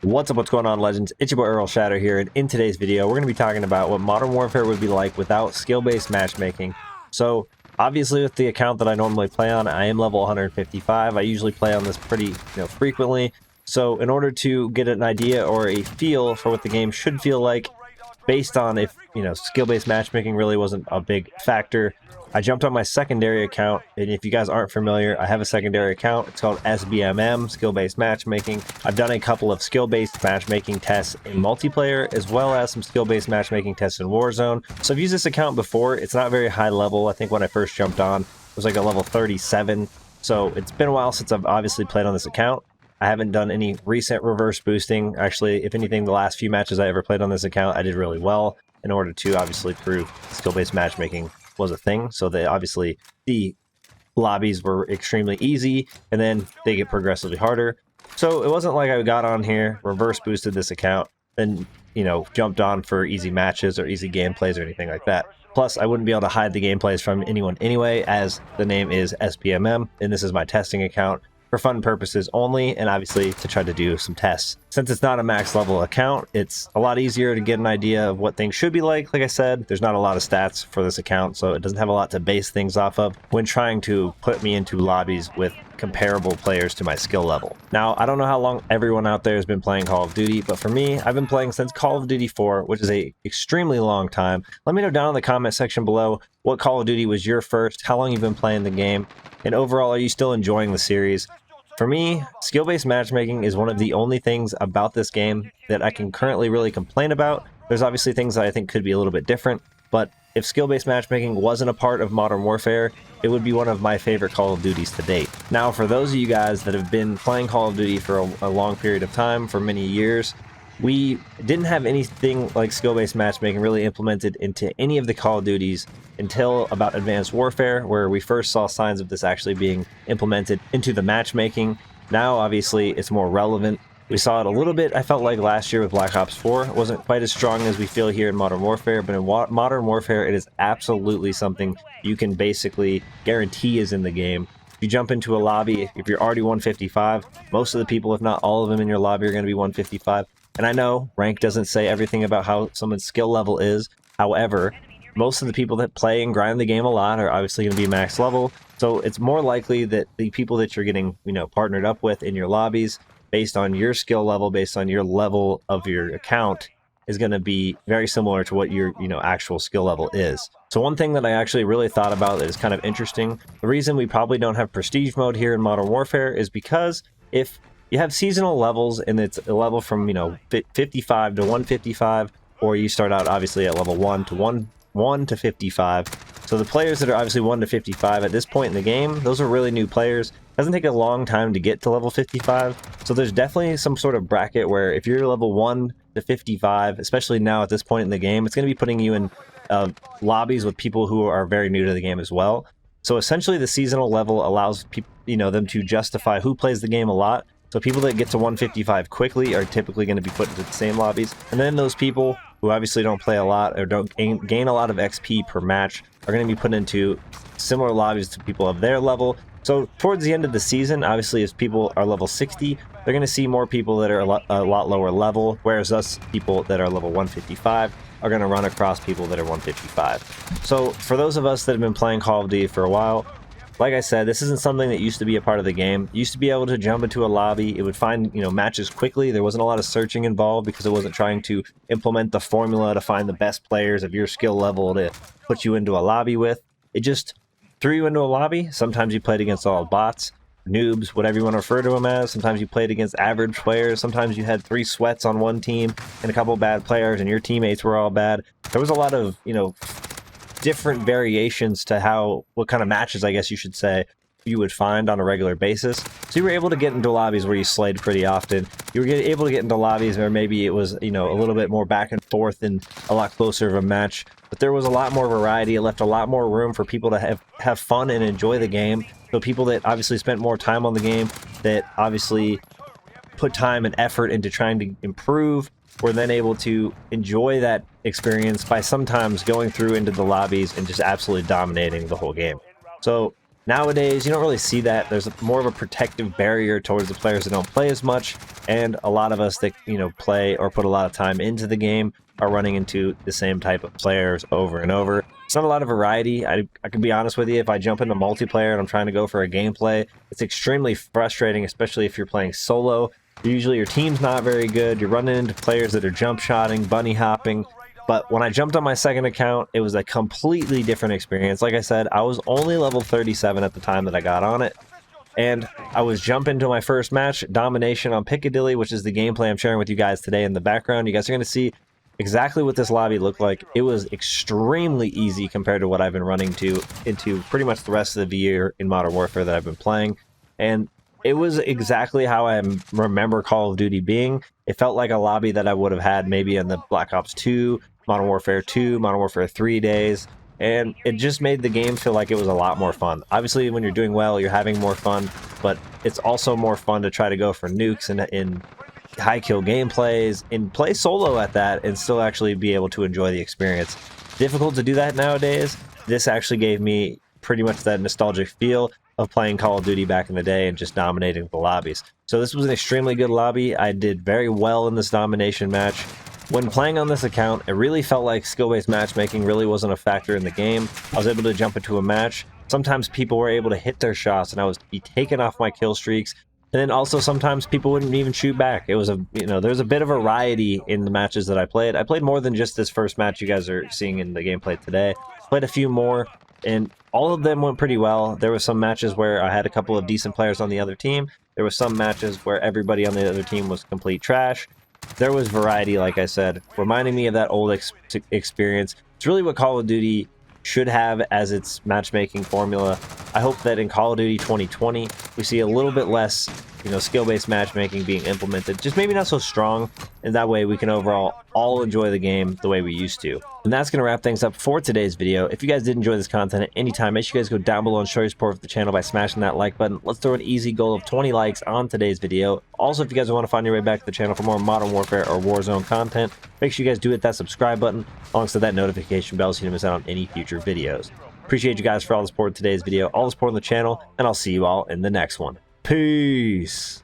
What's going on, legends? It's your boy Errl Shatter here, and in today's video we're going to be talking about what Modern Warfare would be like without skill-based matchmaking. So obviously with the account that I normally play on, I am level 155. I usually play on this pretty frequently. So in order to get an idea or a feel for what the game should feel like, based on if skill-based matchmaking really wasn't a big factor, I jumped on my secondary account, and if you guys aren't familiar, I have a secondary account. It's called SBMM, skill-based matchmaking. I've done a couple of skill-based matchmaking tests in multiplayer, as well as some skill-based matchmaking tests in WarZone. So I've used this account before. It's not very high level. I think when I first jumped on, it was like a level 37. So it's been a while since I've obviously played on this account. I haven't done any recent reverse boosting. Actually, if anything, the last few matches I ever played on this account, I did really well in order to obviously prove skill-based matchmaking was a thing. So they obviously, the lobbies were extremely easy, and then they get progressively harder. So it wasn't like I got on here, reverse boosted this account, then jumped on for easy matches or easy gameplays or anything like that. Plus, I wouldn't be able to hide the gameplays from anyone anyway, as the name is SBMM, and this is my testing account for fun purposes only, and obviously to try to do some tests. Since it's not a max level account, it's a lot easier to get an idea of what things should be like. Like I said, there's not a lot of stats for this account, so it doesn't have a lot to base things off of when trying to put me into lobbies with comparable players to my skill level. Now, I don't know how long everyone out there has been playing Call of Duty, but for me, I've been playing since Call of Duty 4, which is a extremely long time. Let me know down in the comment section below what Call of Duty was your first, how long you've been playing the game, and overall, are you still enjoying the series? For me, skill-based matchmaking is one of the only things about this game that I can currently really complain about. There's obviously things that I think could be a little bit different, but if skill-based matchmaking wasn't a part of Modern Warfare, it would be one of my favorite Call of Duties to date. Now, for those of you guys that have been playing Call of Duty for a long period of time, for many years, we didn't have anything like skill-based matchmaking really implemented into any of the Call of Duties until about Advanced Warfare, where we first saw signs of this actually being implemented into the matchmaking. Now, obviously, it's more relevant. We saw it a little bit, I felt like, last year with Black Ops 4. It wasn't quite as strong as we feel here in Modern Warfare, but in Modern Warfare, it is absolutely something you can basically guarantee is in the game. If you jump into a lobby, if you're already 155, most of the people, if not all of them in your lobby, are going to be 155. And I know rank doesn't say everything about how someone's skill level is. However, most of the people that play and grind the game a lot are obviously going to be max level. So it's more likely that the people that you're getting, partnered up with in your lobbies, based on your skill level, based on your level of your account, is going to be very similar to what your, actual skill level is. So one thing that I actually really thought about that is kind of interesting, the reason we probably don't have prestige mode here in Modern Warfare is because if you have seasonal levels and it's a level from 55 to 155, or you start out obviously at level 1 to 55. So the players that are obviously 1 to 55 at this point in the game, those are really new players. It doesn't take a long time to get to level 55. So there's definitely some sort of bracket where if you're level 1 to 55, especially now at this point in the game, it's going to be putting you in lobbies with people who are very new to the game as well. So essentially the seasonal level allows people, them to justify who plays the game a lot. So people that get to 155 quickly are typically going to be put into the same lobbies. And then those people who obviously don't play a lot or don't gain a lot of XP per match are going to be put into similar lobbies to people of their level. So towards the end of the season, obviously as people are level 60, they're going to see more people that are a lot lower level, whereas us people that are level 155 are going to run across people that are 155. So for those of us that have been playing Call of Duty for a while, like I said, this isn't something that used to be a part of the game. You used to be able to jump into a lobby. It would find, matches quickly. There wasn't a lot of searching involved because it wasn't trying to implement the formula to find the best players of your skill level to put you into a lobby with. It just threw you into a lobby. Sometimes you played against all bots, noobs, whatever you want to refer to them as. Sometimes you played against average players. Sometimes you had 3 sweats on one team and a couple bad players and your teammates were all bad. There was a lot of, different variations to what kind of matches, I guess you should say, you would find on a regular basis. So you were able to get into lobbies where you slayed pretty often. You were able to get into lobbies where maybe it was, a little bit more back and forth and a lot closer of a match. But there was a lot more variety. It left a lot more room for people to have fun and enjoy the game. So people that obviously spent more time on the game, that obviously put time and effort into trying to improve, were then able to enjoy that experience by sometimes going through into the lobbies and just absolutely dominating the whole game. So Nowadays, you don't really see that. There's more of a protective barrier towards the players that don't play as much, and a lot of us that, you know, play or put a lot of time into the game are running into the same type of players over and over. It's not a lot of variety. I can be honest with you, if I jump into multiplayer and I'm trying to go for a gameplay, it's extremely frustrating, especially if you're playing solo. Usually your team's not very good. You're running into players that are jump shotting, bunny hopping. But when I jumped on my second account, it was a completely different experience. Like I said, I was only level 37 at the time that I got on it. And I was jumping to my first match, Domination on Piccadilly, which is the gameplay I'm sharing with you guys today in the background. You guys are going to see exactly what this lobby looked like. It was extremely easy compared to what I've been running into pretty much the rest of the year in Modern Warfare that I've been playing. And it was exactly how I remember Call of Duty being. It felt like a lobby that I would have had maybe in the Black Ops 2, Modern Warfare 2, Modern Warfare 3 days, and it just made the game feel like it was a lot more fun. Obviously, when you're doing well, you're having more fun, but it's also more fun to try to go for nukes in high kill gameplays and play solo at that and still actually be able to enjoy the experience. Difficult to do that nowadays. This actually gave me pretty much that nostalgic feel of playing Call of Duty back in the day and just dominating the lobbies. So this was an extremely good lobby. I did very well in this domination match. When playing on this account, it really felt like skill-based matchmaking really wasn't a factor in the game. I was able to jump into a match. Sometimes people were able to hit their shots and I was be taken off my kill streaks. And then also sometimes people wouldn't even shoot back. It was there's a bit of variety in the matches that I played. I played more than just this first match you guys are seeing in the gameplay today. Played a few more, and all of them went pretty well. There were some matches where I had a couple of decent players on the other team. There were some matches where everybody on the other team was complete trash. There was variety, like I said, reminding me of that old experience. It's really what Call of Duty should have as its matchmaking formula. I hope that in Call of Duty 2020, we see a little bit less, skill-based matchmaking being implemented. Just maybe not so strong, and that way we can overall all enjoy the game the way we used to. And that's going to wrap things up for today's video. If you guys did enjoy this content at any time, make sure you guys go down below and show your support for the channel by smashing that like button. Let's throw an easy goal of 20 likes on today's video. Also, if you guys want to find your way back to the channel for more Modern Warfare or Warzone content, make sure you guys do hit that subscribe button alongside that notification bell so you don't miss out on any future videos. Appreciate you guys for all the support in today's video, all the support on the channel, and I'll see you all in the next one. Peace!